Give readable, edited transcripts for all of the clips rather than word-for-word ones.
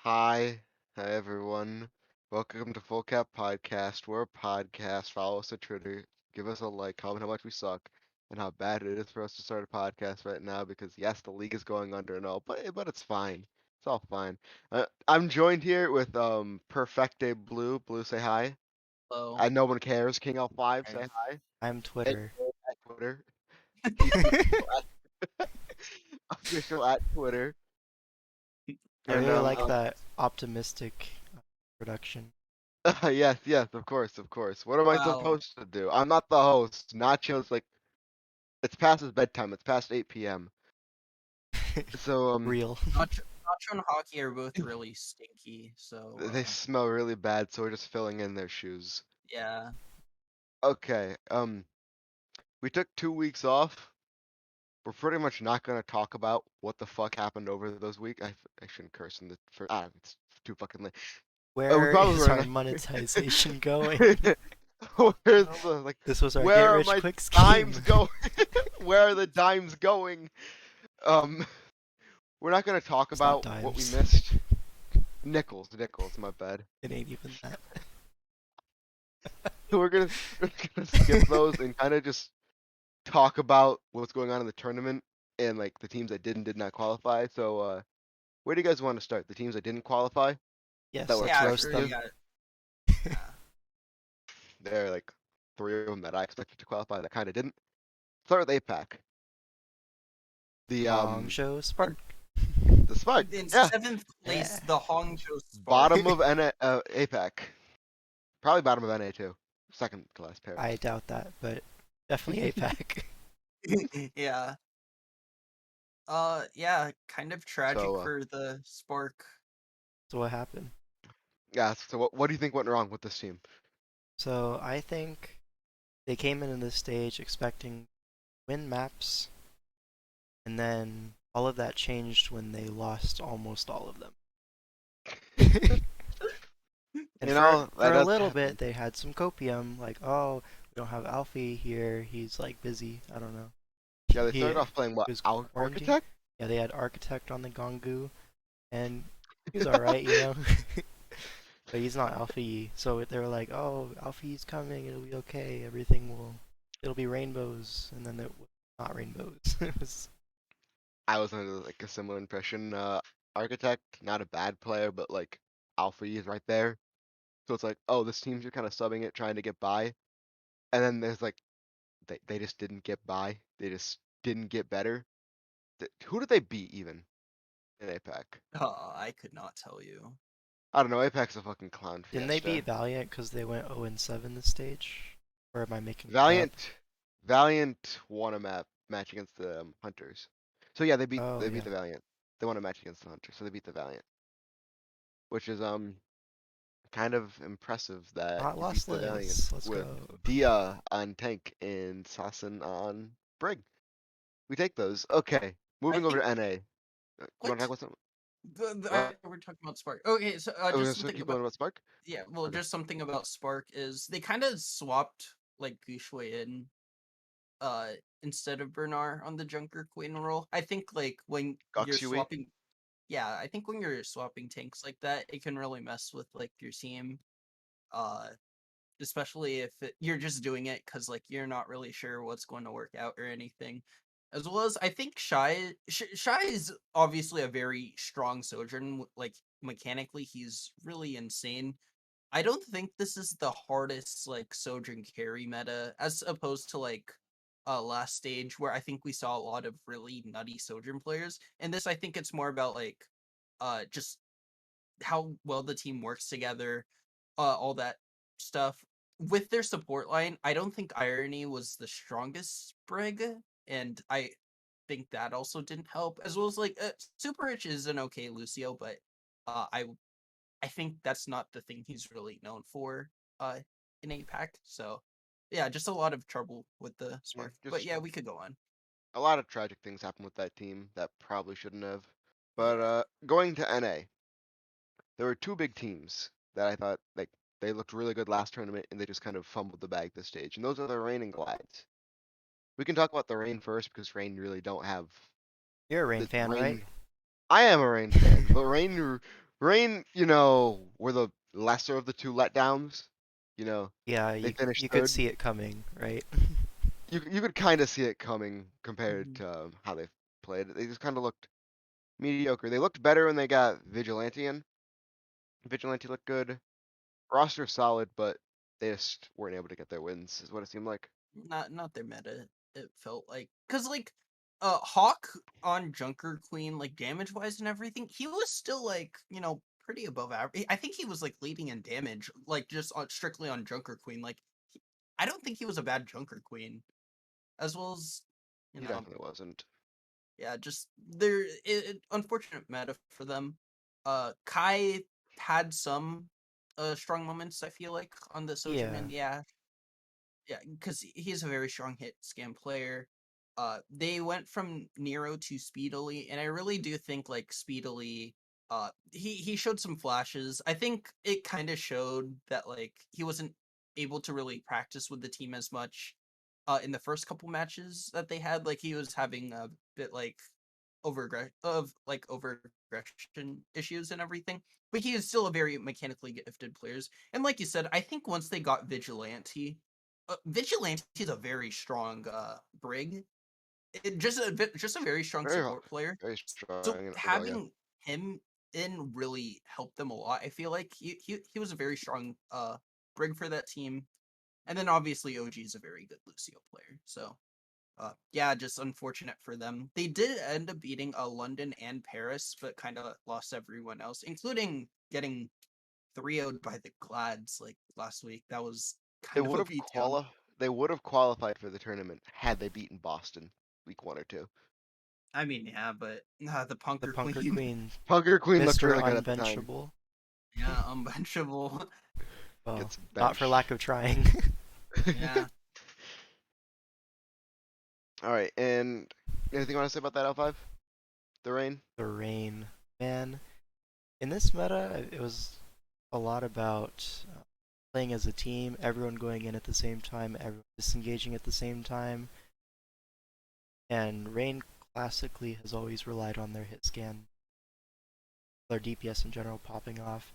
Hi, hi everyone. Welcome to Full Cap Podcast. We're a podcast. Follow us on Twitter. Give us a like. Comment how much we suck and how bad it is for us to start a podcast right now. Because yes, the league is going under and all, but it's fine. It's all fine. I'm joined here with Perfecte Blue. Blue, say hi. Hello. And no one cares. King L5, Hi. say hi. I'm Hey, Twitter. at Twitter. He's official at Twitter. I And really like that optimistic production. yes, yes, of course, of course. What am I Wow. supposed to do? I'm not the host. Nacho's like, it's past his bedtime. It's past 8 p.m. So, Real. Nacho and Hockey are both really stinky, so they smell really bad, so we're just filling in their shoes. yeah. Okay, we took 2 weeks off. We're pretty much not gonna talk about what the fuck happened over those weeks. I shouldn't curse in the for it's too fucking late. We Where probably is were our not. monetization going? Where's the like? This was our get Where are rich my quick dimes scheme. going? Where are the dimes going? Um. We're not gonna talk It's not about what we dimes. missed. Nickels, my bad. It ain't even that. We're gonna skip those and kind of just talk about what's going on in the tournament and like the teams that did and did not qualify. So, where do you guys want to start? The teams that didn't qualify that Yes, were let's Yeah, roast sure, expected you to. them. got it. Yeah. There are like three of them that I expected to qualify that kind of didn't. Start with APAC. The Hong Show In, Spark. the Spark, in yeah, seventh place, Yeah. the Hangzhou Spark. bottom of APAC, probably bottom of NA too, second to last pair. I doubt that, but definitely APAC. Yeah. Yeah, kind of tragic So, for the Spark. So what happened? yeah. So what do you think went wrong with this team? So I think they came into this stage expecting win maps, and then all of that changed when they lost almost all of them. And You for know, that for a does little happen. bit, they had some copium, like, oh, we don't have Alfie here. He's like busy. I don't know. Yeah, they He started off playing what? was quarantined. Architect? Yeah, they had Architect on the Gongu, and he was all right, but he's not Alfie. So they were like, oh, Alfie's coming. It'll be okay. It'll be rainbows, and then it was not rainbows. It was I was under like a similar impression. Architect, not a bad player, but like Alfie is right there. So it's like, oh, this team's just kind of subbing it, trying to get by. And then there's like, they just didn't get by. They just didn't get better. Who did they beat even in APAC? I could not tell you. I don't know. APAC's a fucking clown Didn't they fiesta. beat Valiant because they went 0-7 this stage? Or am I making that up? Valiant, Valiant won a match against the Hunters. So yeah, they beat Oh they beat yeah, the Valiant. They won a match against the Hunters, so they beat the Valiant, which is kind of impressive that not you beat the Valiant lossless. Let's with go. Dia on tank and Sassen on Brig. We take those. Okay, I moving over think to NA. You want to talk what? about something? I, What? we're talking about Spark. Okay, so Are we just gonna something keep about going about Spark? yeah, well, Okay, just something about Spark is they kind of swapped like Gushue in uh instead of Bernard on the Junker Queen role. I think like when you're Gokshui. swapping yeah, I think when you're swapping tanks like that, it can really mess with like your team. Uh especially if you're just doing it cuz like you're not really sure what's going to work out or anything. As well as I think Shy is obviously a very strong Sojourn, like mechanically he's really insane. I don't think this is the hardest like Sojourn carry meta as opposed to like last stage where I think we saw a lot of really nutty Sojourn players. And this I think it's more about like just how well the team works together, all that stuff. With their support line, I don't think Irony was the strongest Brig, and I think that also didn't help. As well as like Super Rich is an okay Lucio, but uh, I I think that's not the thing he's really known for uh in APAC. So yeah, just a lot of trouble with the Yeah, Spark. But just yeah, we could go on. a lot of tragic things happened with that team that probably shouldn't have. But Yeah. going to NA, there were two big teams that I thought like they looked really good last tournament and they just kind of fumbled the bag this stage. And those are the Rain and Glides. We can talk about the Rain first because Rain really don't have You're a Rain the fan, right? Rain. I am a Rain fan, but Rain Rain, were the lesser of the two letdowns. You know, Yeah, they you finished could third. see it coming, right? You could kind of see it coming compared Mhm. to how they played. They just kind of looked mediocre. They looked better when they got Vigilante in. Vigilante looked good. Roster solid, but they just weren't able to get their wins, is what it seemed like. Not their meta. It felt like because like Hawk on Junker Queen like damage wise and everything, he was still like pretty above average. I think he was like leading in damage, like just strictly on Junker Queen. Like I don't think he was a bad Junker Queen, as well as you He know definitely wasn't. yeah, just unfortunate meta for them. Kai had some strong moments. I feel like on the Sojourn Yeah, and yeah, because he's a very strong hit scan player. They went from Nero to Speedily, and I really do think like Speedily, he showed some flashes. I think it kind of showed that like he wasn't able to really practice with the team as much, in the first couple matches that they had. Like he was having a bit like overaggression issues and everything. But he is still a very mechanically gifted player. And like you said, I think once they got Vigilante, Vigilante is a very strong brig. Just a very strong Very, support player. very So strong overall, yeah. having him in really helped them a lot. I feel like he was a very strong brig for that team. And then obviously OG is a very good Lucio player. So yeah, just unfortunate for them. They did end up beating London and Paris, but kind of lost everyone else, including getting 3-0'd by the Glads like last week. That was They kind of would a have beatdown. they would have qualified for the tournament had they beaten Boston week 1 or 2. I mean, yeah, but the the Punker Punker Queen, Queen, Punker Queen looked Mr. really good at the time. Unbenchable. yeah, unbenchable. Well, Gets not for lack benched. of trying. Yeah, All right, and anything you want to say about that L5? The rain? The rain, man. In this meta, it was a lot about playing as a team, everyone going in at the same time, everyone disengaging at the same time. And Rain classically has always relied on their hit scan, their DPS in general popping off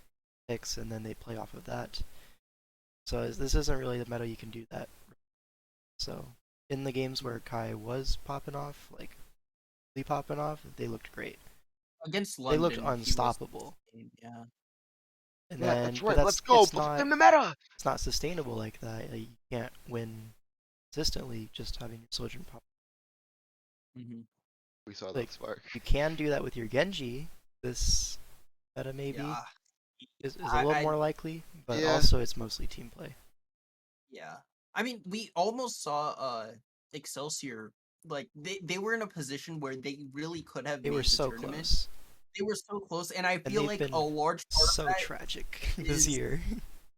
picks, and then they play off of that. So this isn't really the meta you can do that. So in the games where Kai was popping off, like really popping off, they looked great. against They looked London, he was unstoppable. insane. Yeah, And Yeah, then, that's but right. Let's that's go. Flip the meta. it's not sustainable like that. Like, you can't win consistently just having your soldier pop. hmm We saw Like that spark. you can do that with your Genji. This meta maybe yeah. is a little I more likely, but Yeah. also it's mostly team play. Yeah. I mean, we almost saw Excelsior like they were in a position where they really could have They were made the so tournament. close, They were so close, and I and feel they've like a been large part of so that tragic this is year.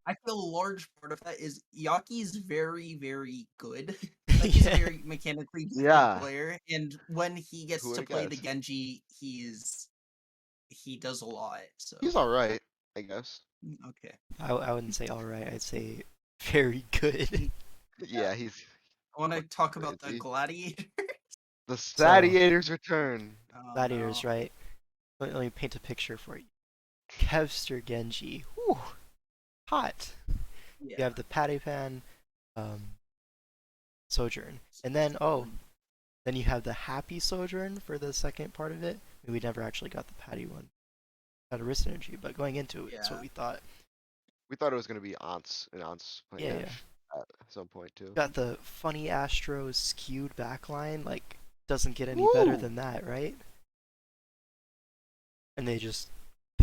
I feel a large part of that is Yaki's very, very good. Like he's a Yeah, very mechanically gifted Yeah. player, and when he gets Who would to have play the guessed? Genji, he does a lot. So He's all right, I guess. okay, I wouldn't say all right. I'd say very good. Mm, yeah. Yeah, he's I want to quite talk about the crazy. gladiator. The So Satiators return. Oh gladiators, no. right? Let me paint a picture for you. Kevster Genji, whew, hot. You Yeah. have the Patty Pan, um, Sojourn, and then Sojourn. then you have the Happy Sojourn for the second part of it. I mean, we never actually got the Patty one out of Wrist Energy, but going into it, that's what Yeah. we thought. We thought it was gonna be Ants and Ants playing Yeah, yeah. Ashe at some point too. Got the funny Astros skewed backline, like doesn't get any better Woo! than that, right? And they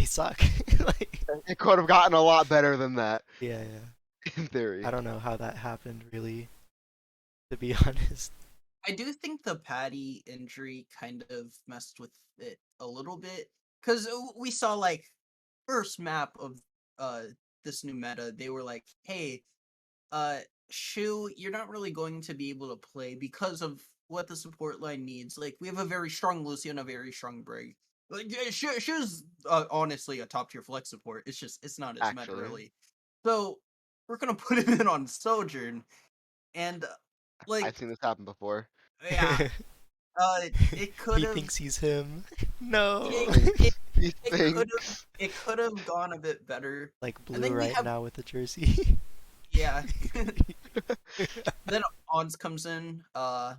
suck. Like, It could have gotten a lot better than that, yeah, yeah. in I theory. don't know how that happened, really, to be honest. I do think the Patty injury kind of messed with it a little bit because we saw like first map of uh this new meta. They were like, "Hey, uh, Shu, you're not really going to be able to play because of what the support line needs. Like, we have a very strong Lucio and a very strong Brig. Like, yeah, Shu's honestly a top tier flex support. It's just it's not his meta Actually, really. So we're gonna put him in on Sojourn, and I've like, seen this happen before. yeah, it could He have thinks he's him. No. it, it, He it stinks. it could have gone a bit better. Like And blue then we right have now with the jersey. yeah. Then Ons comes in. Ons,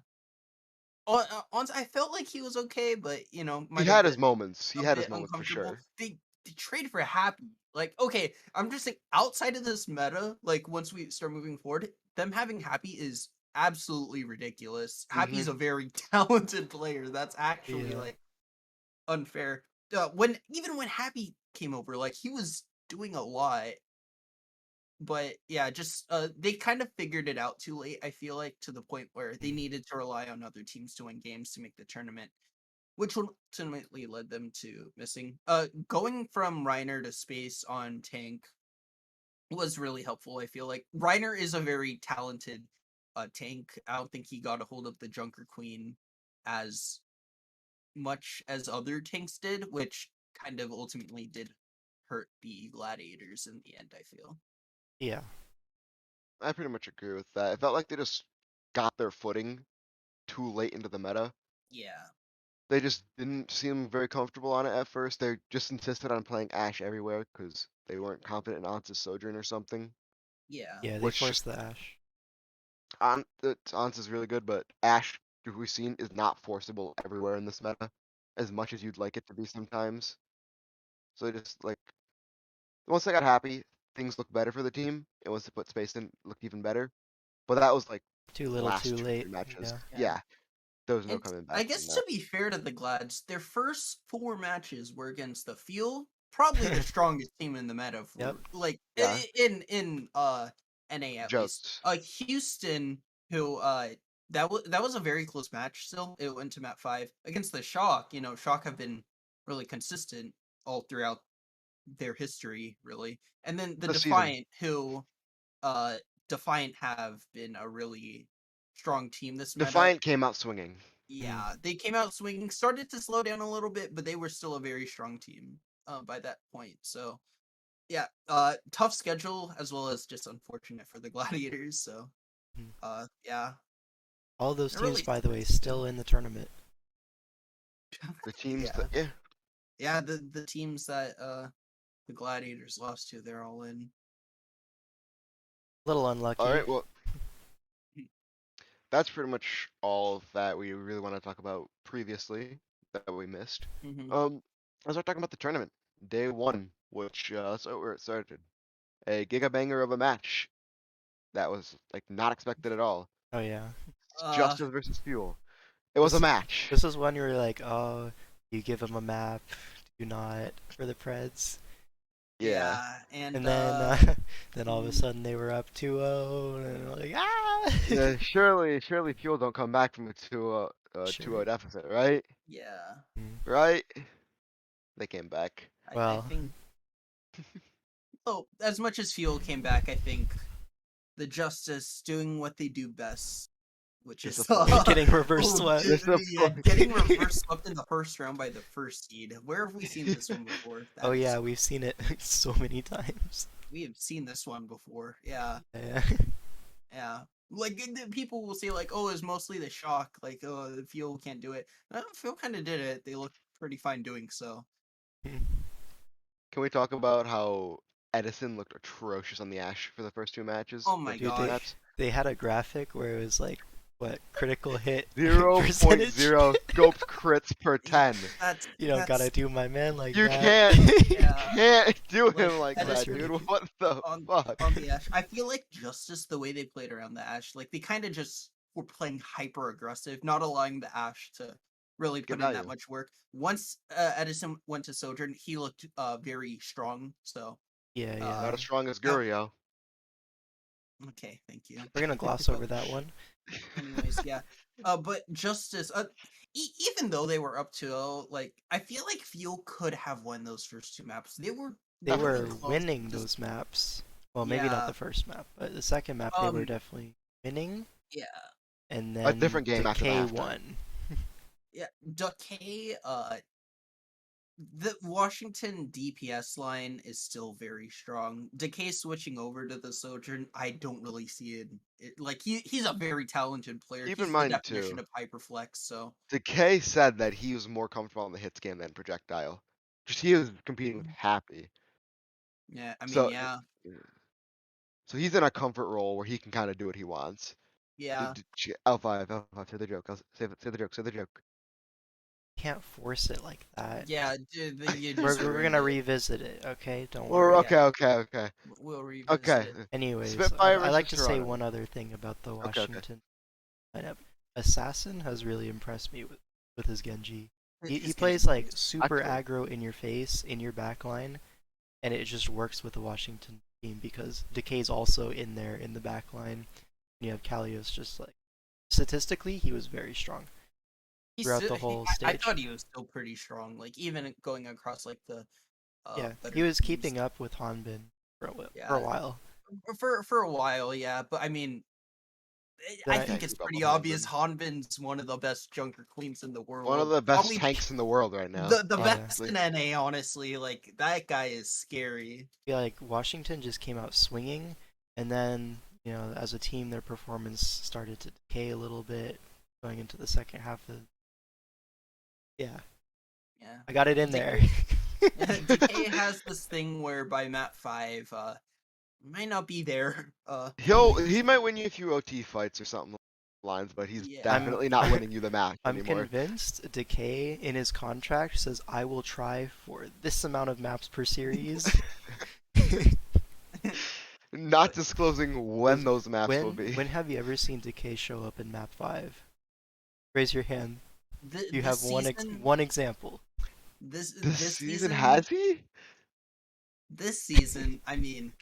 I felt like he was okay, but He might have had his been moments. He a had his bit moments for uncomfortable. sure. They traded for Happy. Like, okay, I'm just saying, outside of this meta, like once we start moving forward, them having Happy is absolutely ridiculous. Happy's a very talented player. That's actually Yeah. like unfair. Even when Happy came over, like he was doing a lot, but yeah, just they kind of figured it out too late. I feel like to the point where they needed to rely on other teams to win games to make the tournament, which ultimately led them to missing. Going from Reiner to Space on tank was really helpful. I feel like Reiner is a very talented tank. I don't think he got a hold of the Junker Queen as much as other tanks did, which kind of ultimately did hurt the gladiators in the end, I feel. Yeah. I pretty much agree with that. It felt like they just got their footing too late into the meta. Yeah. They just didn't seem very comfortable on it at first. They just insisted on playing Ashe everywhere because they weren't confident in Ans's Sojourn or something. Yeah. Yeah, they Which forced the Ash. Ans is really good, but Ashe, who we've seen, is not forceable everywhere in this meta, as much as you'd like it to be sometimes. So they just like once they got happy, things looked better for the team. And once they put space in, it looked even better. But that was like Too the little, last too two, late. three matches. Yeah. Yeah. Yeah, there was no And coming I back from guess that. to be fair to the Glads, their first 4 matches were against the Fuel, probably the strongest team in the meta Yep. for like Yeah, in NA at least. jokes. Houston, who that was a very close match still. It went to map 5 against the Shock. Shock have been really consistent all throughout their history, really. And then the The season. Defiant, who uh Defiant have been a really strong team this meta. Defiant came out swinging. Mm. Yeah, they came out swinging, started to slow down a little bit, but they were still a very strong team by that point. So yeah, tough schedule as well as just unfortunate for the Gladiators. So Mm. yeah, All those it teams, really by the way, sucks. still in the tournament. The teams Yeah, that yeah. yeah, the teams that the Gladiators lost to, they're all in. A little All unlucky. right, well, that's pretty much all that we really want to talk about previously that we missed. Mm-hmm. Let's start talking about the tournament. Day one, which that's where it started. A giga banger of a match that was like not expected at all. Oh yeah. Uh, Justice versus Fuel. It was a This match. this is one you were like, oh, you give them a map, do not for the Preds, Yeah. yeah, and and then then all of a sudden they were up 2-0, and I'm like, ah. Yeah, surely Fuel don't come back from a 2-0 Sure. deficit, right? yeah, Mm. Right? They came back. I Well, think. Oh, as much as Fuel came back, I think the Justice doing what they do best, which is Disappointing. getting reverse oh, swept. yeah, getting Disappointing. reverse swept in the first round by the first seed. Where have we seen this one before? Oh That is, yeah, we've seen it so many times. we have seen this one before. Yeah, Yeah. yeah. Like people will say, like, "Oh, it's mostly the Shock." Like, "Oh, the Fuel can't do it." Fuel kind of did it. They look pretty fine doing so. Can we talk about how Edison looked atrocious on the Ash for the first two matches? Oh my First Dude, two gosh. maps? they had a graphic where it was like, what, critical hit Zero point percentage? zero scoped crits per Yeah, 10. that's You don't gotta that's do my man like You that. can't you yeah. can't do Like him like That's that, dude. Edison ridiculous. What the on fuck? the Ash. I feel like Justice, the way they played around the Ash, like they kind of just were playing hyper aggressive, not allowing the Ash to really Get put in that value. much work. Once Edison went to Sojourn, he looked very strong. So Yeah, yeah. Not uh, as strong as that Gurio. okay, thank you. We're gonna gloss But over that one. anyways, yeah. But Justice, even though they were up to like, I feel like Fuel could have won those first 2 maps. They were They really Definitely. were close. winning Just those maps. Well, maybe not yeah, the first map, but the second map they were definitely winning. yeah. And A then different game after the Decay halftime. won. Yeah, Decay, the Washington DPS line is still very strong. Decay switching over to the Sojourn, I don't really see it. Like he's a very talented player. Keep in He's the mind definition too, of hyperflex. So Decay said that he was more comfortable on the hits game than projectile. Just he was competing with Happy. Yeah, I mean, So yeah, so he's in a comfort role where he can kind of do what he wants. yeah, L5, L5, say the joke. Say the joke. Say the joke. Can't force it like that. yeah. You We're just we're ruined gonna it. revisit it, okay? Don't Or worry. Yeah, we'll revisit okay. it. Anyways, Spitfire I like versus to say Toronto. one other thing about the Okay. Washington lineup. Assassin has really impressed me with his Genji. He His plays Genji like is super Actually, aggro in your face, in your back line, and it just works with the Washington team because Decay's also in there in the back line. And you have Kalios just like statistically he was very strong he's throughout still, the whole I stage. thought he was still pretty strong. Like even going across like the Yeah, he better was teams. keeping up with Hanbin for a Yeah, while. for a while, yeah. But I mean, Then I I think can't it's keep up pretty with obvious. Hanbin. Hanbin's one of the best Junker Queens in the One of world. the best Probably tanks in the world right now. the yeah, best in NA. Honestly, like that guy is scary. feel like Washington just came out swinging, and then as a team their performance started to decay a little bit going into the second half of. Yeah, Yeah, I got it in there. Decay, Decay has this thing where by map 5, might not be there. He might win you a few OT fights or something lines, but he's Yeah. I'm definitely not winning you the match I'm anymore. convinced Decay in his contract says I will try for this amount of maps per series. Not disclosing when those maps will be. When have you ever seen Decay show up in map 5? Raise your hand. You This have season, one example. This this season season, has he? I mean,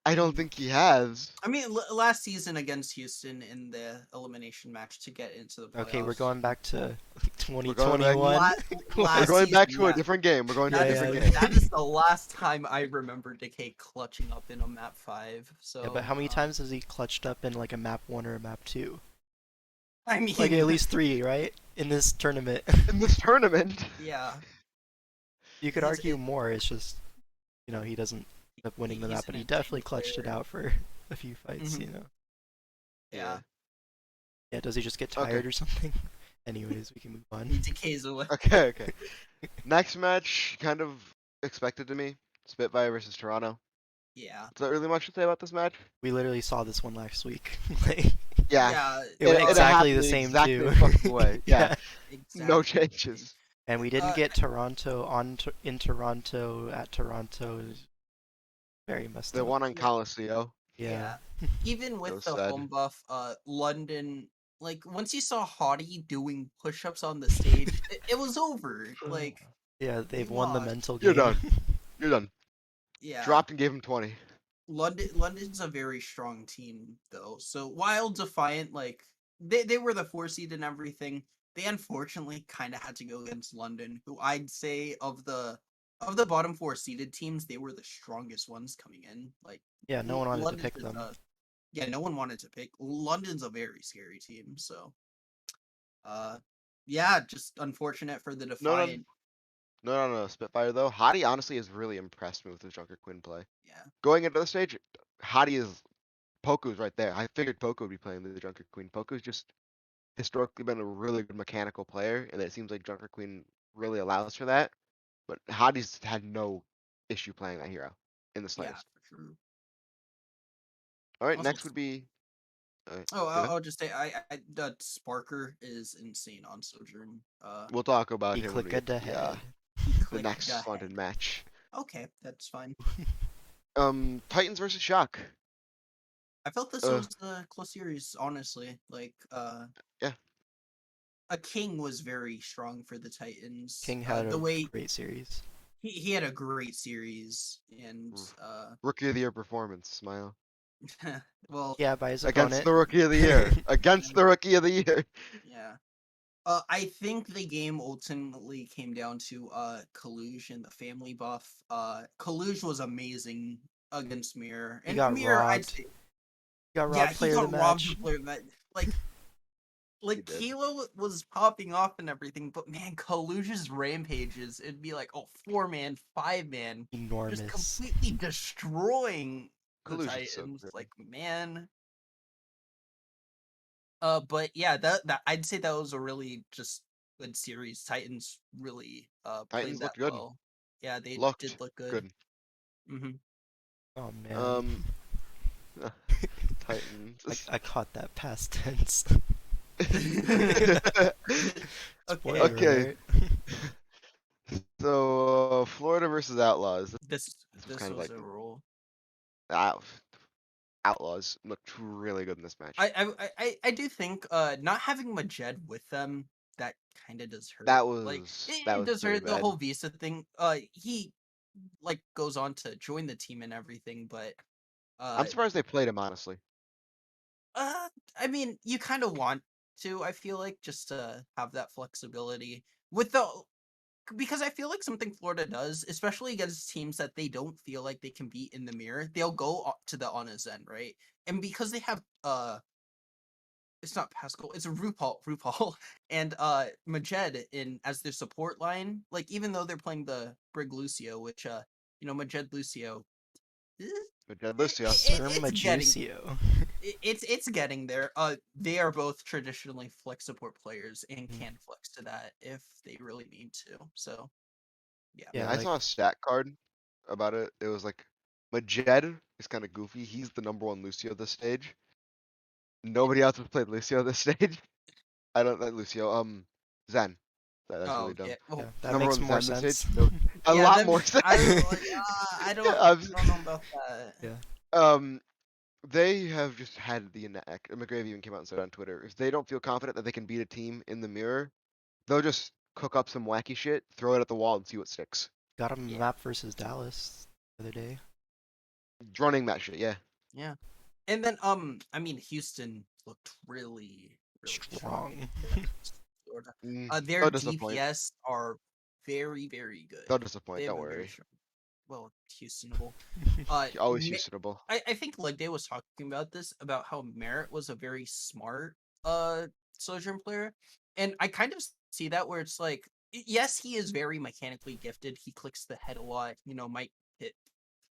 I don't think he has. last season against Houston in the elimination match to get into the Okay, we're playoffs. going back to We're going back. 2021. We're Last going season, back to a yeah. different game. We're going to a That is different Yeah, game. that is the last time I remember Decay clutching up in a map 5. yeah, but So how many times has he clutched up in like a map 1 or a map 2? I Like at mean, least 3, right? In this tournament. In this tournament. yeah, You could his argue more, it's just, he doesn't end up winning the he's map, an but he insane definitely clutched it player. out for a few fights, Mhm. Yeah. Yeah, Yeah, does he just get Okay. tired or something? Anyways, we can move on. he decays away. Okay. Next match, kind of expected to me. Spitfire versus Toronto. Yeah, Is there really much to say about this match? We literally saw this one last week. Like, Yeah. yeah. it went It exactly happened the the same exact too. same fucking way. Yeah. No Exactly. changes. And we didn't Uh, get Toronto in Toronto at Toronto. Very messed The up. one on like, Coliseum. Yeah. yeah. Even So with the sad. home buff, London, like once you saw Hottie doing push-ups on the stage, it was over. Like Yeah, we they've won the lost. mental You're game. done. You're done. Yeah. Dropped and gave him 20. London's a very strong team though. So while Defiant, like they were the 4 seed and everything, they unfortunately kind of had to go against London, who I'd say of the bottom 4 seeded teams, they were the strongest ones coming in. Like Yeah, no one wanted to London pick is them. yeah, no one wanted to pick. London's a very scary team, so uh yeah, just unfortunate for the No, no, Defiant. no. Spitfire though. Hottie honestly has really impressed me with his Junker Quinn play. Yeah. Going into the stage, Hottie is Poku's right there. I figured Poku would be playing the Junker Queen. Poku's just historically been a really good mechanical player, and it seems like Junker Queen really allows for that. But Hottie's had no issue playing that hero in the Yeah, slightest. for sure. All right, Also next would be. oh, Go ahead. I'll just say that Sparker is insane on Sojourn. We'll talk about He him when clicked we get to ahead. He the clicked next ahead. London match. Okay, that's fine. Titans versus Shock. I felt this Uh, was a close series, honestly. Like, yeah, a King was very strong for the Titans. King had The a way great series. he had a great series, and Rookie of the Year performance. Smile well, Yeah, by his against opponent. the Rookie of the Year. Against the Rookie of the Year. yeah. I think the game ultimately came down to Kaluge and the family buff. Kaluge was amazing against Mirror, He and got Mirror, I'd robbed. say, He got yeah, robbed he player of the got robbed match. the player that like He did. Kilo was popping off and everything, but man, Kaluja's rampages, it'd be like, oh, 4-man, 5-man, just Enormous. completely destroying the Kalush is so Titans. good. Like, man. But yeah, that I'd say that was a really just good series. Titans really played Titans that looked good. well. Yeah, they did Looked look good. good. Hmm Oh man, Um, Titans. I caught that past tense. Okay, Spoiler Okay, alert. so Florida versus Outlaws. this This was this kind of was like a rule. out. Outlaws looked really good in this match. I do think not having Majed with them, that kind of does hurt. That Like was it does pretty hurt the bad. whole Visa thing. He like goes on to join the team and everything, but I'm uh surprised they played him honestly. uh I mean you kind of want to, I feel like, just to have that flexibility with the because I feel like something Florida does, especially against teams that they don't feel like they can beat in the mirror, they'll go to the on his end, right? And because they have it's not Pascal, it's a RuPaul and Majed in as their support line. Like even though they're playing the Brig Lucio, which Majed Lucio, eh, But Lucio, Sir it's getting Majucio. it's getting there. They are both traditionally flex support players and Mm, can flex to that if they really need to. So yeah. yeah, yeah, I like saw a stat card about it. It was like Majed is kind of goofy. He's the number one Lucio this stage. Nobody else has played Lucio this stage. I don't like Lucio. Zen. That's really Oh dumb. yeah. yeah, Oh that Number makes one more Zen this sense. stage. No, a yeah. lot Then more Zen. I was like, I'm I don't know about that. Yeah, Um, they have just had the knack. McGrave even came out and said on Twitter, if they don't feel confident that they can beat a team in the mirror, they'll just cook up some wacky shit, throw it at the wall, and see what sticks. got a Yeah. map versus Dallas the other day. Running that shit, yeah. Yeah. And then I mean Houston looked really strong Strong. against Florida. Their They'll disappoint. DPS are very good. They'll disappoint. They have Don't a very worry. strong, well, Houstonable. Uh Always Ma- Houstonable. I think Legday was talking about this, about how Merritt was a very smart Sojourn player. And I kind of see that where it's like yes, he is very mechanically gifted. He clicks the head a lot, might hit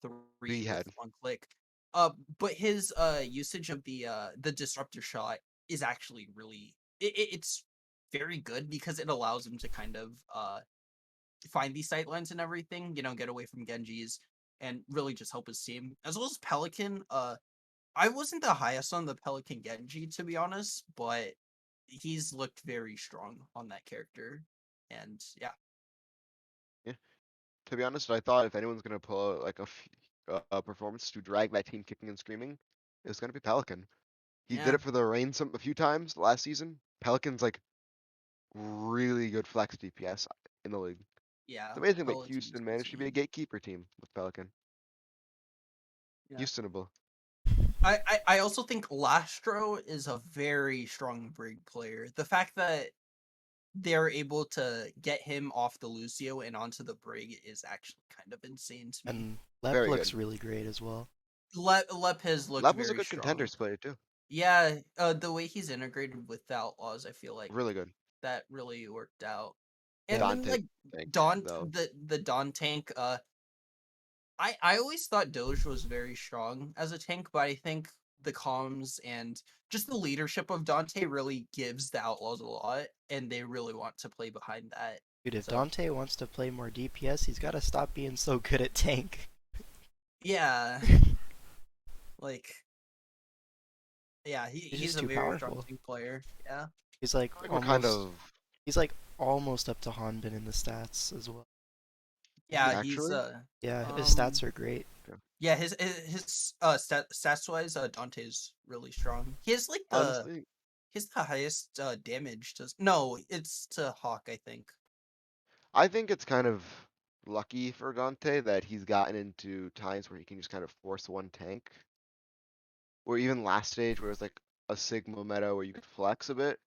The three with head. one click. But his usage of the disruptor shot is actually really it's very good because it allows him to kind of find these sight lines and everything, get away from Genji's and really just help his team. As well as Pelican, I wasn't the highest on the Pelican Genji to be honest, but he's looked very strong on that character. And yeah, Yeah. To be honest, I thought if anyone's gonna pull out like a performance to drag that team kicking and screaming, it was gonna be Pelican. He did yeah, it for the Reign a few times last season. Pelican's like really good flex DPS in the league. yeah. It's amazing that Pelican's Houston managed to be a insane. gatekeeper team with Pelican. Yeah. Houstonable. I also think Lastro is a very strong Brig player. The fact that they're able to get him off the Lucio and onto the Brig is actually kind of insane to me. And Lep Very good. looks really great as well. Lep has looked Lap was a very good strong. contenders player too. Yeah, the way he's integrated with the Outlaws, I feel like Really good. that really worked out. And Yeah, then Dante like tank Don though. the Don tank, I always thought Doge was very strong as a tank, but I think the comms and just the leadership of Dante really gives the Outlaws a lot, and they really want to play behind that. dude, if So Dante wants to play more DPS, he's got to stop being so good at tank. yeah, like yeah, He's he's just a too very strong powerful. team player. Yeah, He's like I think we're kind almost of he's like almost up to Hanbin in the stats as well. is he yeah, he's actually? Yeah, his um stats are great. Yeah. yeah, his stats wise, Dante's really strong. He has like Honestly, he's the highest damage to no, it's to Hawk, I think. I think it's kind of lucky for Dante that he's gotten into times where he can just kind of force one tank. Or even last stage where it's like a Sigma meta where you could flex a bit.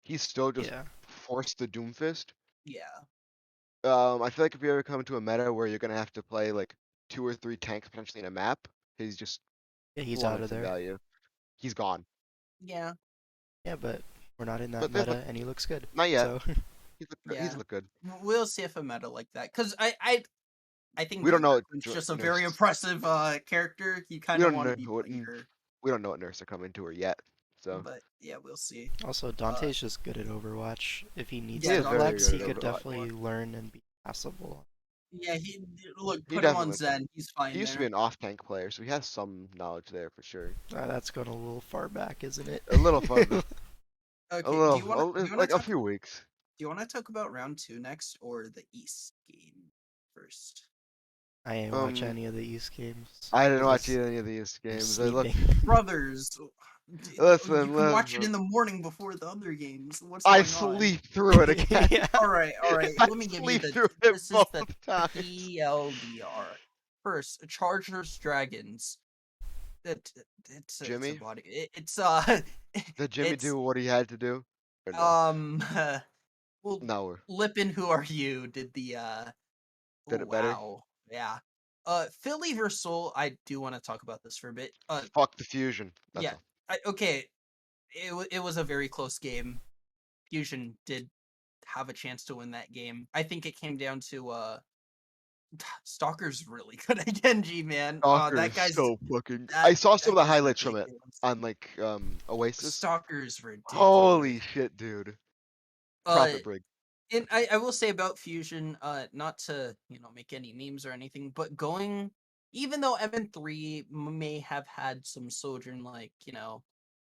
He's still just Yeah. forced the Doomfist. Yeah. I feel like if you ever come to a meta where you're gonna have to play like 2 or 3 tanks potentially in a map, he's just Yeah, he's out of plummets in there. value. He's gone. Yeah. Yeah, but we're not in that But they look meta and he looks good. not yet. So He's Yeah. looked good. We'll see if a meta like that, because I think We don't know what Dragon's just a very nurse. impressive character. You We kind of don't want to know be what playing her, we don't know what nurse are coming to her yet. So but yeah, we'll see. also Uh, Dante's just good at Overwatch. If he needs he yeah, to is very Dante's flex, good he at could good Overwatch. definitely learn and be passable. Yeah, look, He put him on definitely can. Zen. He's He fine used to be there. an off-tank player, so he has some knowledge there for sure. That's going a little far back, isn't it? A little far, a Okay, little, do you want to like a talk few weeks. do you want to talk about round 2 next or the East game first? I ain't watch Um, any of the East games. I I didn't was watch just any of these I was games. I look, sleeping. Brothers, you listen, can watch it listen. in the morning before the other games. What's I going on? sleep through it again. Yeah. All right. I Let me give you sleep the. through it This is both the times. TLDR. First, Chargers Dragons. It, it's a Jimmy, body. did Jimmy It's do what he had to do? Or no? um. Well, No, Lippin, who are you? Did the did Oh it better. wow, yeah. Philly versus Seoul. I do want to talk about this for a bit. Fuck the fusion. That's Yeah. all. Okay. It was a very close game. Fusion did have a chance to win that game. I think it came down to Stalker's really good at Genji, man. Stalker That is guy's so fucking. I that saw some that of the guy's highlights from it ridiculous. on like Oasis. Stalker's ridiculous. Holy shit, dude. Uh, Profit break. and I will say about Fusion, not to make any memes or anything, but going even though MN3 may have had some Sojourn, like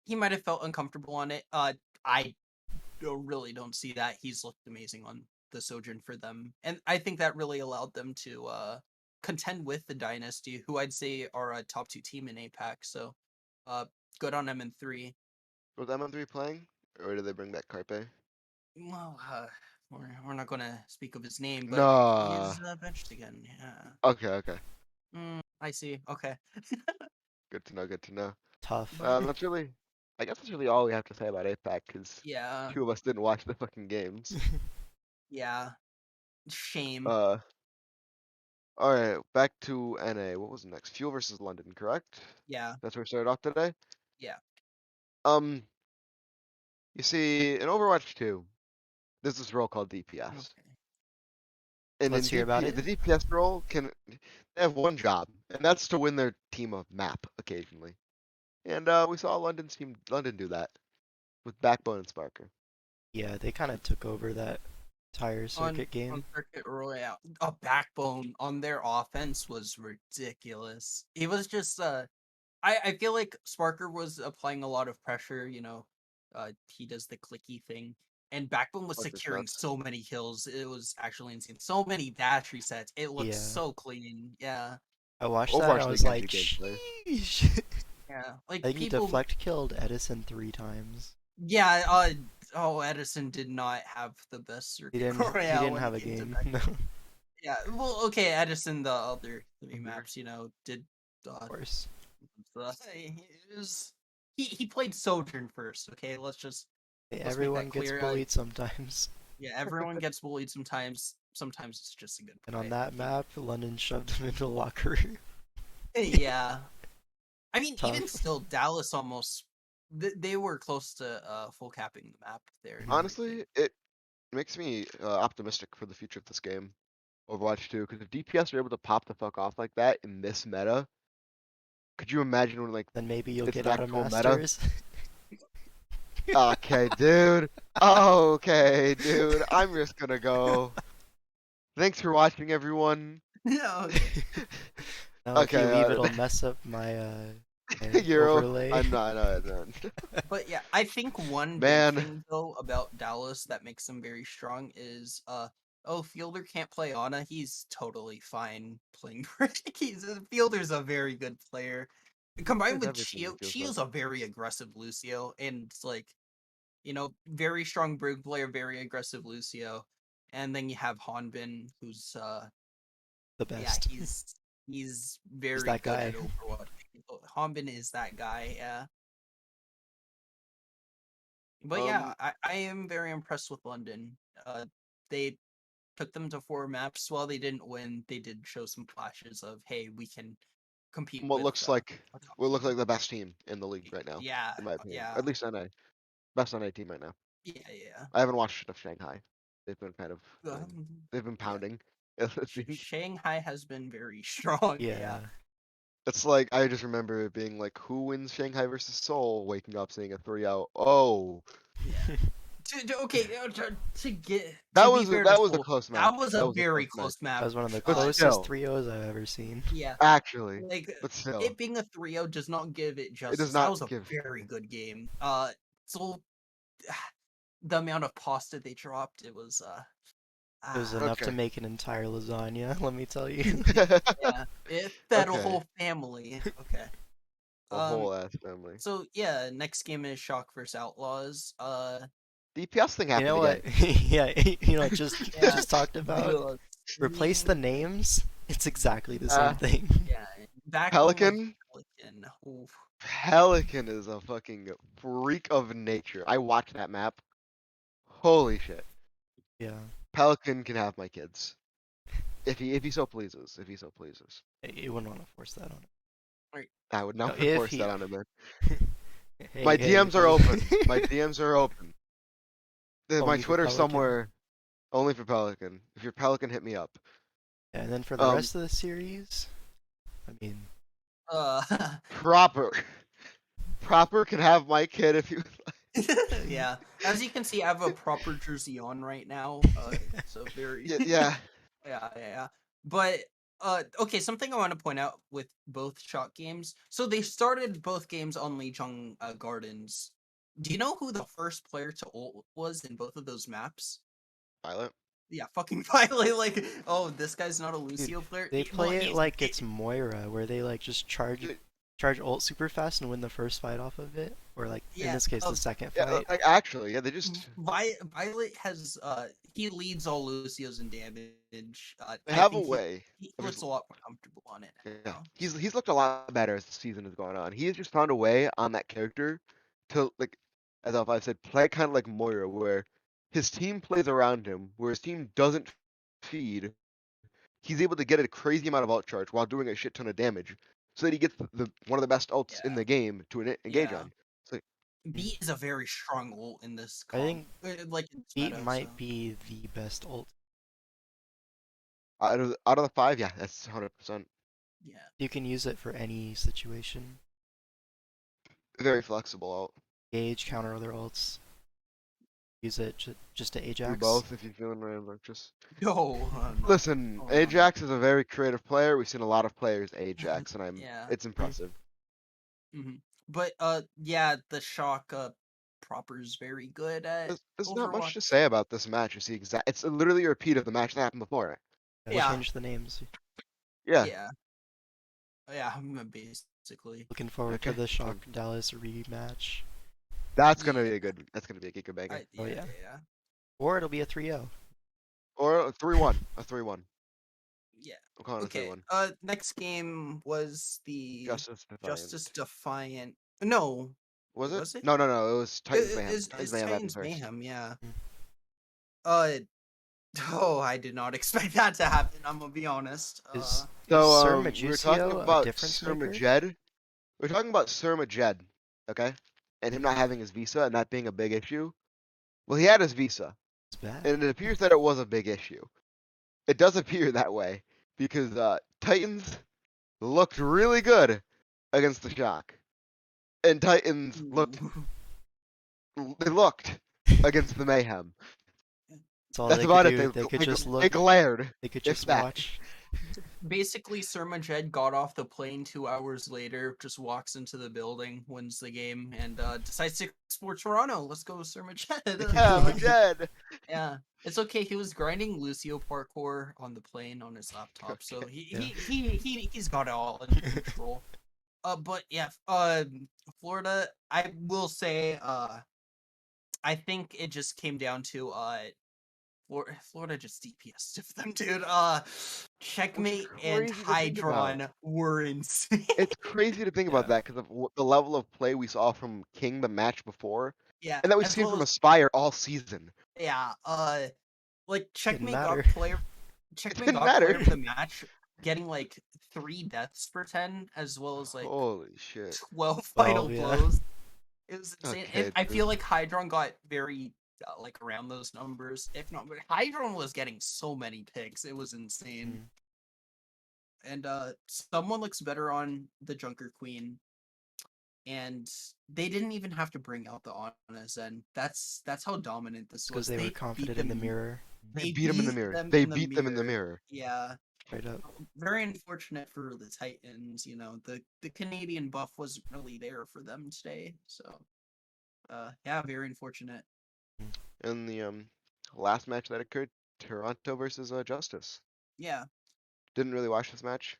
he might have felt uncomfortable on it. I really don't see that. He's looked amazing on the Sojourn for them, and I think that really allowed them to contend with the Dynasty, who I'd say are a top 2 team in APAC. So, uh, good on MN3. Was MM3 playing? Or did they bring back Carpe? Well, we're not going to speak of his name, but he Nah. is benched again. Yeah. Okay, okay. I see. Okay. Good to know, good to know. Tough. But That's really, I guess that's really all we have to say about APAC, because yeah, two of us didn't watch the fucking games. yeah. Shame. Uh, alright, back to NA. What was next? Fuel versus London, correct? Yeah, That's where we started off today? yeah. Um, you see, in Overwatch 2, there's this role called DPS. Okay. And Let's in hear about DP, it. the DPS role they have one job, and that's to win their team a map occasionally. And we saw London do that with Backbone and Sparker. Yeah, they kind of took over that entire circuit On game. Circuit Royale, a backbone on their offense was ridiculous. It was just I feel like Sparker was applying a lot of pressure. He does the clicky thing, and Backbone was Sparker's securing nuts. so many kills. It was actually insane. So many dash resets. It looked Yeah. so clean. Yeah, I watched that and I Overwatch was League like, Genji gameplay. sheesh. yeah. I Like think he people. deflect killed Edison 3 times. Yeah. Oh, Edison did not have the best He Circuit didn't. He Royale didn't when have it a came to game. that. No, Yeah. Well, okay. Edison, the other 3 maps, did. of Uh, course. he was he played Sojourn first. Okay, Hey, let's make that everyone gets clear. bullied sometimes. Yeah, everyone gets bullied sometimes. Sometimes it's just a good And on play. that map, London shoved him into the locker room. Yeah, I mean, even Tough. still, Dallas almost they were close to full capping the map there and everything. Honestly, it makes me optimistic for the future of this game, Overwatch 2, because if DPS are able to pop the fuck off like that in this meta, could you imagine when like Then maybe you'll it's get an out of actual meta? Masters. Okay, dude. Okay, dude. I'm just gonna go. Thanks for watching, everyone. Yeah, okay. Now if you Okay, leave, it'll mess up my, my Euro. overlay. I'm not. No. But yeah, I think one big Man, thing though about Dallas that makes them very strong is oh, Fielder can't play Ana. He's totally fine playing Brick. Fielder's a very good player. he Combined has with everything Chio, it feels like. Chio's a very aggressive Lucio, and it's like, very strong Brig player, very aggressive Lucio. And then you have Hanbin, who's The yeah, best. he's He's very that good guy. at Overwatch. Hanbin is that guy, yeah. But yeah, Um, I am very impressed with London. They took them to 4 maps. While they didn't win, they did show some flashes of, hey, we can compete what with looks like a top what looks team. like the best team in the league right now, Yeah, in my opinion. yeah, At least NA, best NA team right now. yeah. I haven't watched enough Shanghai. They've been kind of Um, they've been yeah. pounding. It seems. Shanghai has been very strong. Yeah, Yeah. It's like I just remember it being like, who wins Shanghai versus Seoul? Waking up seeing a 3-0. Oh, yeah. Okay, to get That to be was fair to that was a Soul, close that match. was a That was a very close match. close map. That was one of the But closest still, 3-0s I've ever seen. Yeah, actually, like but still, it being a 3-0 does not give it it does justice. That not was a give. very good game. So the amount of pasta they dropped, it was It was enough to Okay. make an entire lasagna, let me tell you. yeah, it fed a Okay. whole family. Okay. A whole ass family. So yeah, next game is Shock vs Outlaws. DPS thing You happened know again. what? Yeah, Yeah, just talked about. the Replace scream. the names. It's exactly the same Uh, thing. Yeah, back when was Pelican. Pelican. Oof. Pelican is a fucking freak of nature. I watched that map. Holy shit. Yeah, Pelican can have my kids. If he so pleases. If he so pleases. you wouldn't want to force that on Right. I would him. No, not if force he. that on him, man. Hey, My hey, DMs are hey. open. My DMs are open. My Only for Twitter's Pelican. somewhere only for Pelican. If you're Pelican, hit me up. Yeah, and then for the Um, rest of the series, I mean, Uh, proper. Proper can have my kid if you. yeah. As you can see, I have a proper jersey on right now. So very Yeah, yeah. yeah. But okay, something I want to point out with both shot games. So they started both games on Lijiang Gardens. Do you know who the first player to ult was in both of those maps? Violet. Yeah, fucking finally, like, oh, this guy's not a dude, Lucio player. they Well, play it like it's Moira, where they like just Dude, charge ult super fast and win the first fight off of it, or like in yeah. this case the second yeah, fight. like actually, yeah, they just Violet has he leads all Lucios in damage. they I have a think way he of just looks a lot more comfortable on it yeah. now. He's looked a lot better as the season has gone on. He has just found a way on that character to like, as I've said, play kind of like Moira, where his team plays around him, where his team doesn't feed. He's able to get a crazy amount of ult charge while doing a shit ton of damage, so that he gets the one of the best ults in Yeah, the game to engage yeah. on. So Mm. B is a very strong ult in this I comp, think like in this Beat meta. So might be the best ult. out of the five, yeah, that's 100% yeah, You can use it for any situation. very flexible ult. Gauge, counter other ults. Use it just to Do Ajax. both if you're feeling random. Just no, no, listen, no. Ajax is a very creative player. We've seen a lot of players Ajax, and Yeah. it's impressive. But yeah, the shock proper is very good at There's not much to Overwatch. say about this match. It's literally a repeat of the match that happened before. Yeah, Change the names. Yeah. yeah, basically. Looking forward to Okay. the Shock Dallas rematch. That's gonna Yeah, be a good. That's gonna be a giga banger. Oh yeah, yeah. yeah, Or it'll be a 3-0. Or a 3-1. A 3-1. yeah. I'm calling it a Okay. 3-1. Next game was the Justice Justice Defiant. Defiant. No, Was it? was it? No, no, no. It was Titans Mayhem. Titans It's Mayhem happened Titans first. Mayhem. Yeah. Mm. Uh. Oh, I did not expect that to happen. I'm gonna be honest. Is So Sir we were talking Majucio a about difference Sir maker? Majed. We are talking about Sir Majed, okay? And him not having his visa and that being a big issue. Well, he had his visa, It's bad. and it appears that it was a big issue. It does appear that way because Titans looked really good against the Shock, and Titans looked Ooh. they looked against the Mayhem. That's all That's they could about it. do. They could just They look. glared, They could if just that. watch. Basically, Sir Majed got off the plane 2 hours later, just walks into the building, wins the game, and decides to explore Toronto. Let's go, Sir Majed. Yeah, Majed. Yeah, it's okay. He was grinding Lucio parkour on the plane on his laptop, so Okay. Yeah. he's got it all under control. But yeah, Florida. I will say, I think it just came down to Florida just DPS'd them, dude. Which is Checkmate and crazy to think about. Hydron were insane. It's crazy to think about Yeah. that because of the level of play we saw from King the match before, Yeah, and that we've as seen well from as Aspire all season. yeah, like Didn't Checkmate matter. got player It Checkmate didn't got player matter. of the match, getting like 3 deaths per 10, as well as like Holy shit. 12 12, final yeah. blows. It was insane. Okay, I dude. feel like Hydron got very like around those numbers, if not. But Hydron was getting so many picks, it was insane. Mm. And someone looks better on the Junker Queen. and they didn't even have to bring out the Ana Zen. That's how dominant this because was. they were They beat confident in the them. mirror. They They beat them in the beat mirror. them They in the beat them in the mirror. mirror. Yeah, Straight up. very unfortunate for the Titans. The Canadian buff wasn't really there for them today. So, yeah, very unfortunate. In the last match that occurred, Toronto versus Justice. Yeah, Didn't really watch this match.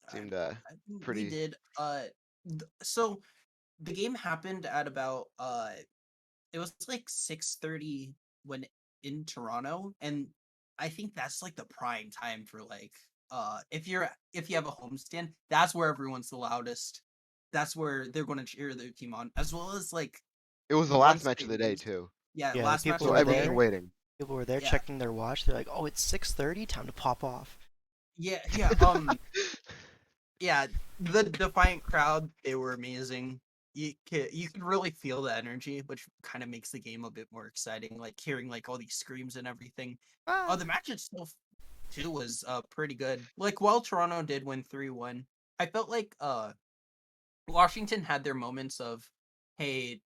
I, Seemed we pretty. did. So the game happened at about it was like 6:30 when in Toronto, and I think that's like the prime time for like if you have a homestand, that's where everyone's the loudest. That's where they're going to cheer their team on, as well as like It was the last once match they of the day lose. too, Yeah, Yeah, last match people so of were the everyone's day. been there. waiting. People were there Yeah, checking their watch. They're like, "Oh, it's 6:30. Time to pop off." yeah, yeah. Yeah, the defiant crowd, they were amazing. You could really feel the energy, which kind of makes the game a bit more exciting. Like hearing like all these screams and everything. Ah. The match itself too was pretty good. Like while Toronto did win 3-1, I felt like Washington had their moments of, hey,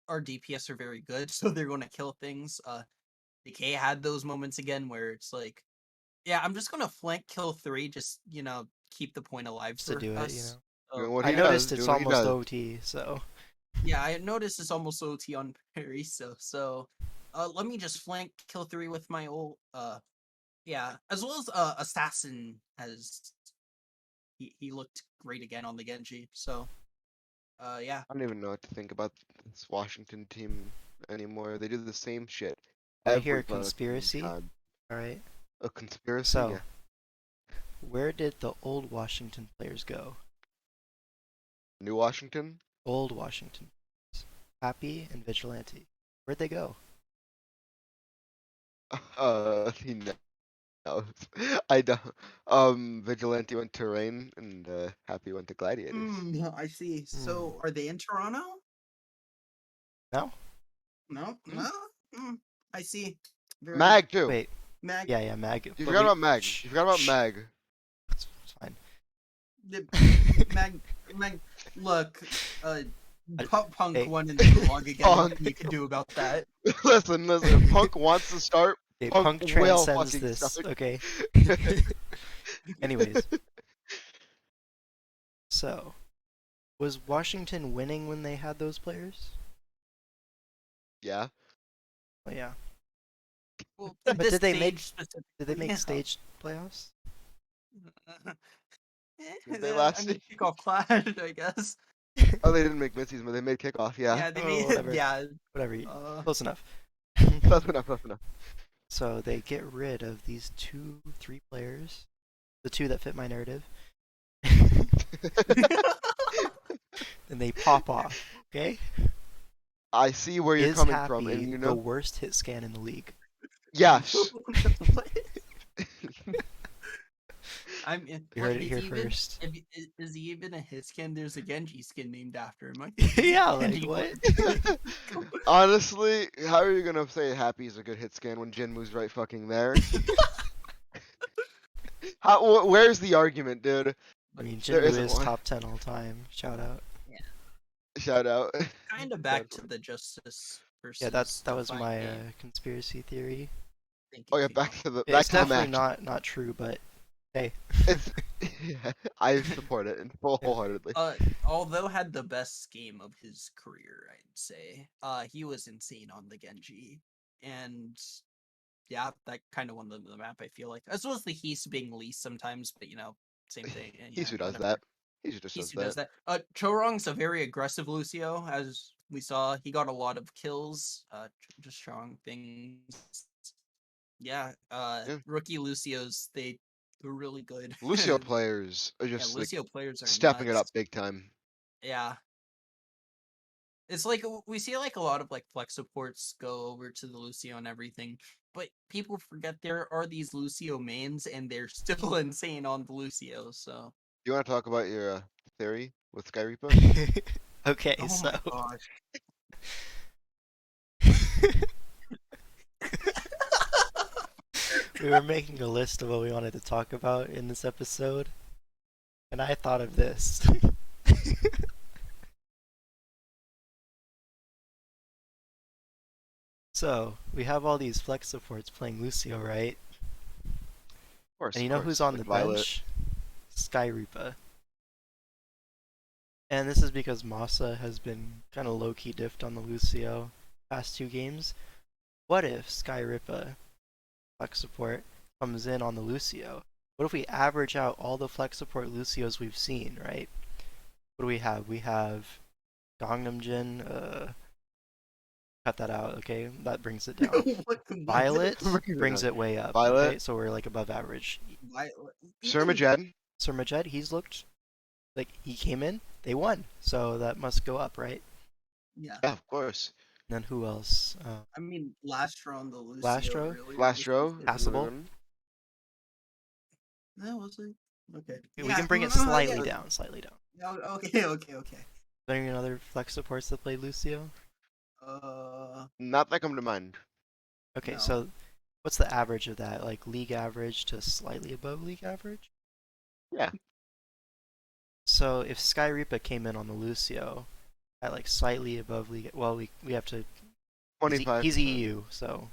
our DPS are very good, so they're going to kill things. DK had those moments again where it's like, yeah, I'm just gonna flank kill 3, just keep the point alive Just to for do it, us. Doing So what I he yeah, does, noticed it's doing what he almost does. OT, so yeah, I noticed it's almost OT on Perry. So let me just flank kill 3 with my ult. Yeah, as well as Assassin has he looked great again on the Genji. So yeah. I don't even know what to think about this Washington team anymore. They do the same shit I hear every a fucking conspiracy. time. All right. A conspiracy? So, Yeah. where did the old Washington players go? New Washington? Old Washington. Happy and Vigilante. Where'd they go? He knows. I don't. Vigilante went to Rain and Happy went to Gladiators. I see. Hmm. So are they in Toronto? No? No, Hmm? no. I see. Very Mag too. Wait. Mag. Yeah, Mag. You But forgot we. about Mag. Shh, You forgot about shh. Mag. It's fine. the- Mag. Mag. Look, I- Punk hey, won in the gulag again. Punk. Nothing you can do about that. Listen. If Punk wants to start, okay, Punk Punk will transcends fucking this. start. Okay. Anyways, so was Washington winning when they had those players? Yeah. Oh yeah. Well, But this did they make stage specifically. did they make Yeah. stage playoffs? Did they Yeah, last I season? mean, kickoff clash, I guess. Oh, they didn't make mid-season, but they made kickoff. Yeah. Yeah, they Oh, made. whatever. Yeah. Whatever. Uh, Close enough. That's enough. That's enough. So they get rid of these 3 players, the 2 that fit my narrative, and they pop off. Okay, I see where you're is coming from, and Happy you the know. worst hit scan in the league? Yes. what? I'm in. You What heard it is here he even? first. Is he even a hit skin? There's a Genji skin named after him. Yeah, like Genji what? Honestly, how are you gonna say Happy is a good hit scan when Jinwoo's right fucking there? Where's the argument, dude? I mean, There Jinwoo isn't is one. top 10 all time. Shout out. Yeah, Shout out. kind of Shout back to out. the Justice Yeah, versus that was Defiant my game. conspiracy theory. Oh Thinking yeah, came up. It's back to the definitely match. not true, but hey. It's yeah, I support it wholeheartedly. Although had the best game of his career, I'd say. He was insane on the Genji, and yeah, that kind of won the map. I feel like, as well as the He's being least sometimes, but same thing. And yeah, Hisu does whatever. that. Hisu just does He's who does that. that. Chorong's a very aggressive Lucio, as we saw. He got a lot of kills. Just strong things. Yeah. Yeah. Rookie Lucios, they were really good. Lucio players are Yeah, just like Lucio players are stepping it nuts. up big time. Yeah. It's like we see like a lot of like flex supports go over to the Lucio and everything, but people forget there are these Lucio mains and they're still insane on the Lucio. So You want to talk about your theory with Sky Reaper? Okay, oh so my gosh. we were making a list of what we wanted to talk about in this episode, and I thought of this. So we have all these flex supports playing Lucio, right? And you Of know who's course. on Like the Violet. bench? Skyreaper. And this is because Masa has been kind of low-key diffed on the Lucio past 2 games. What if Skyreaper, flex support, comes in on the Lucio? What if we average out all the flex support Lucios we've seen, right? What do we have? We have Gangnam Jin, cut that out, okay? That brings it down. Violet brings it way up, Violet. okay? So we're like above average. Sir Even Majed. Sir Majed, he's looked like he came in, they won. So that must go up, right? yeah. Yeah, of course. And then who else? I mean, Lastro on the Lucio Lastro? really rose Lastro. the Passable. That was it. Okay. We Yeah. can bring it yeah. slightly down, slightly down. Okay. Are there any other flex supports that play Lucio? Not that come to mind. Okay, No. so what's the average of that? Like league average to slightly above league average? Yeah. So if Skyreaper came in on the Lucio at like slightly above league, well, we have to. 25. He's EU, so.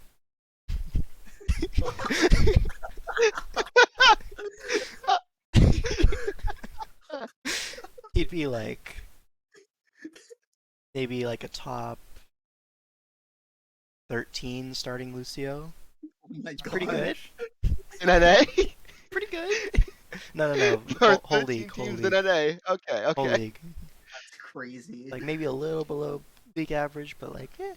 He'd be like maybe like a top 13 starting Lucio. Oh my god. Pretty good. In NA? Pretty good. No. There are Whole 13 league. Whole teams in league. NA. Okay, Whole okay. league. That's crazy. Like maybe a little below league average, but like, eh.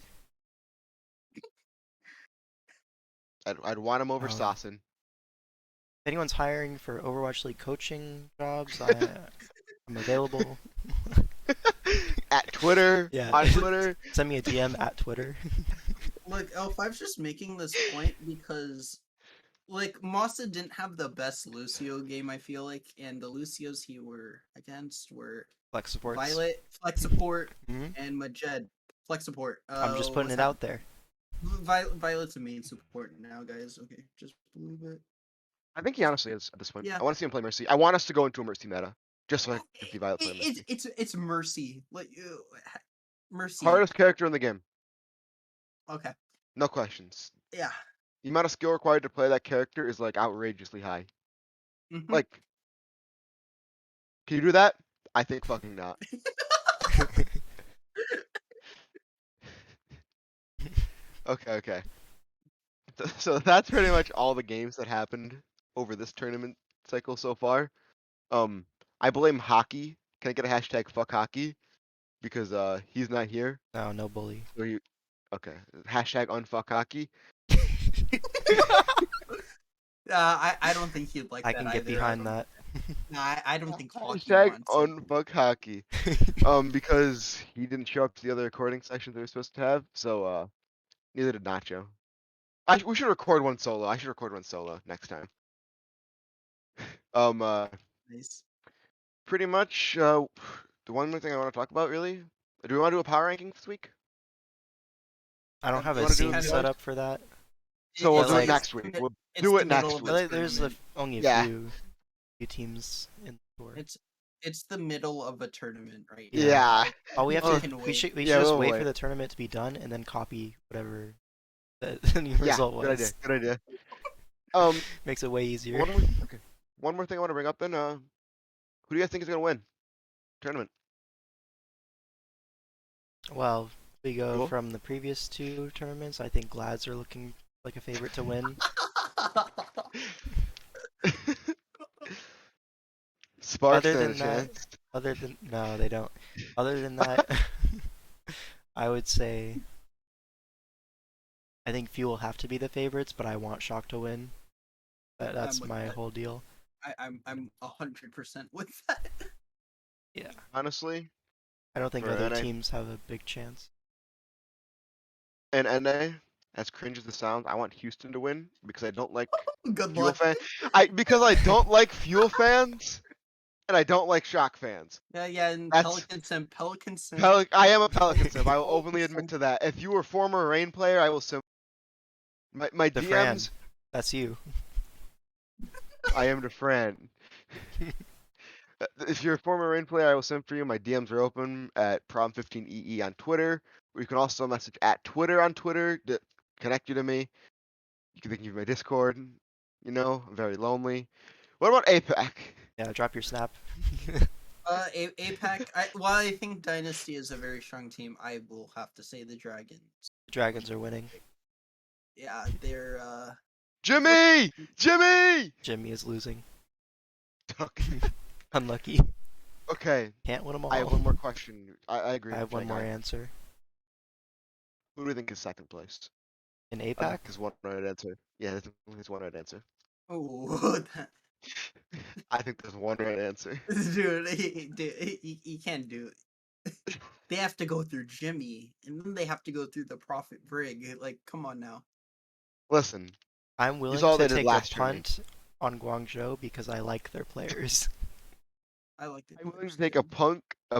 I'd want him over Um, Sasson. If anyone's hiring for Overwatch League coaching jobs, I'm available. At Twitter. Yeah. On Twitter. Send me a DM at Twitter. Look, L5's just making this point because, like, Masa didn't have the best Lucio game, I feel like, and the Lucios he were against were Flex supports. Violet, Flex Support, Mhm. and Majed, Flex Support. I'm just putting what's it that? out there. Violet's a main support now, guys. Okay, just believe it. I think he honestly is at this point. Yeah. I want to see him play Mercy. I want us to go into a Mercy meta. Just so I can see Violet play Mercy. It's Mercy. Like Mercy. Hardest character in the game. Okay. No questions. Yeah. The amount of skill required to play that character is like outrageously high. Mhm. Like, can you do that? I think fucking not. Okay. So that's pretty much all the games that happened over this tournament cycle so far. I blame hockey. Can I get a hashtag fuck hockey? Because he's not here. No bully. So you okay. Hashtag unfuck hockey. I don't think he'd like I that can get either. behind that. Nah, I don't think hockey Hashtag wants it. unfuck hockey. Because he didn't show up to the other recording sessions we were supposed to have, so neither did Nacho. We should record one solo. I should record one solo next time. Nice. Pretty much, the one more thing I want to talk about really. Do we want to do a power ranking this week? I don't have You a wanna do scene it, set guys? up for that. So we'll But, do like- it next week. We'll It's do the it next middle of week. the But there's tournament. only a Yeah. few teams in the tour. It's the middle of a tournament right Yeah. Yeah. All we have Oh, to can we wait. should Yeah, just we'll wait wait. for the tournament to be done and then copy whatever the new Yeah, result good idea. was. Good idea. Um, Makes it way easier. one more thing I want to bring up then. Who do you guys think is gonna win tournament? Well, we go Cool. from the previous 2 tournaments. I think Glads are looking like a favorite to win. Sparks Other stand a than that- chance. No, they don't. Other than that, I would say I think Fuel have to be the favorites, but I want Shock to win. That's with my that. whole deal. I'm 100% with that. Yeah, Honestly, I don't think For other NA. teams have a big chance. in NA, as cringe as it sounds, I want Houston to win because I don't like Good Fuel luck. fans. Because I don't like Fuel fans and I don't like Shock fans. Yeah, and That's- Pelican Sim. I am a Pelican simp. I will Oh, openly so- admit to that. If you were a former Rain player, I will simp. My The Fran, DMs, that's you. I am the friend. If you're a former Rain player, I will simp for you. My DMs are open at prom15ee on Twitter. Or you can also message at Twitter on Twitter. connect you to me. You can use my Discord. You know, I'm very lonely. What about APAC? Yeah, drop your snap. APAC. While I think Dynasty is a very strong team, I will have to say the Dragons. The Dragons are winning. Yeah, they're Jimmy! Jimmy! Jimmy is losing. Okay. Unlucky. Okay. Can't win them I have all. one more question. I agree I with have one more Jai. answer. Who do you think is second place? In I APAC, think there's one right answer. Yeah, there's one right answer. oh, I think there's one right answer. dude, he can't do it. They have to go through Jimmy, and then they have to go through the Prophet Brig. Like, come on now. Listen, I'm you willing saw what to they did take a last year. punt on Guangzhou because I like their players. I like the I'm willing players to take too. a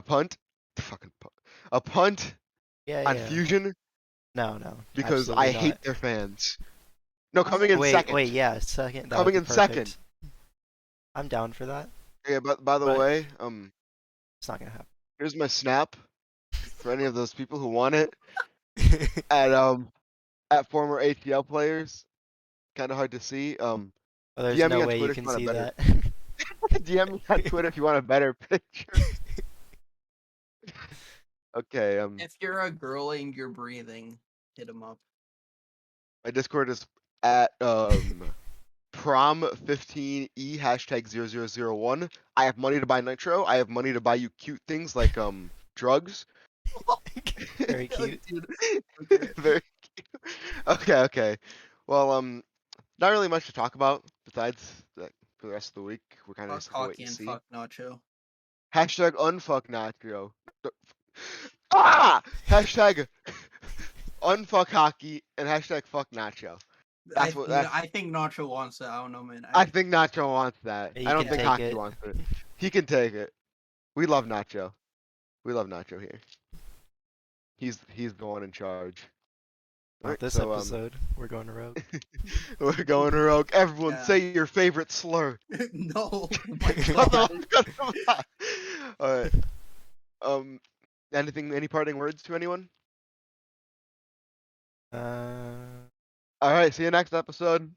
punt, fucking punt, a punt Yeah, on yeah. Fusion No, because absolutely I not. hate their fans. No, Oh, coming in Wait, second. wait, yeah, second. That would Coming be in second. perfect. I'm down for that, Yeah, but by the but way, it's not gonna here's my snap for any of those people who want it happen. at former ATL players. Kind of hard to see. Oh, there's DM me no on way you Twitter if can you want a see better. that. DM me on Twitter if you want a better picture. Okay. if you're a girl and you're breathing, hit him up. My Discord is at prom15e #0001. I have money to buy nitro. I have money to buy you cute things like drugs. Very cute. Dude, okay. Very cute. Okay, okay. Well, not really much to talk about besides that for the rest of the week. We're kind of Fuck just have to wait hockey and and see. fuck Nacho. #unfuck Nacho. Ah! Hashtag unfuck hockey and #fuck Nacho. That's. I think Nacho wants it. I don't know, man. I think Nacho wants that. He I don't can think Yeah. take hockey it. wants it. He can take it. We love Nacho. We love Nacho here. He's the one in charge. All Not right, this so episode. We're going rogue. we're going rogue. Everyone, Yeah. say your favorite slur. No, oh my Cut them off, god. cut them off. All right. Um, any parting words to anyone? Uh, All right. See you next episode.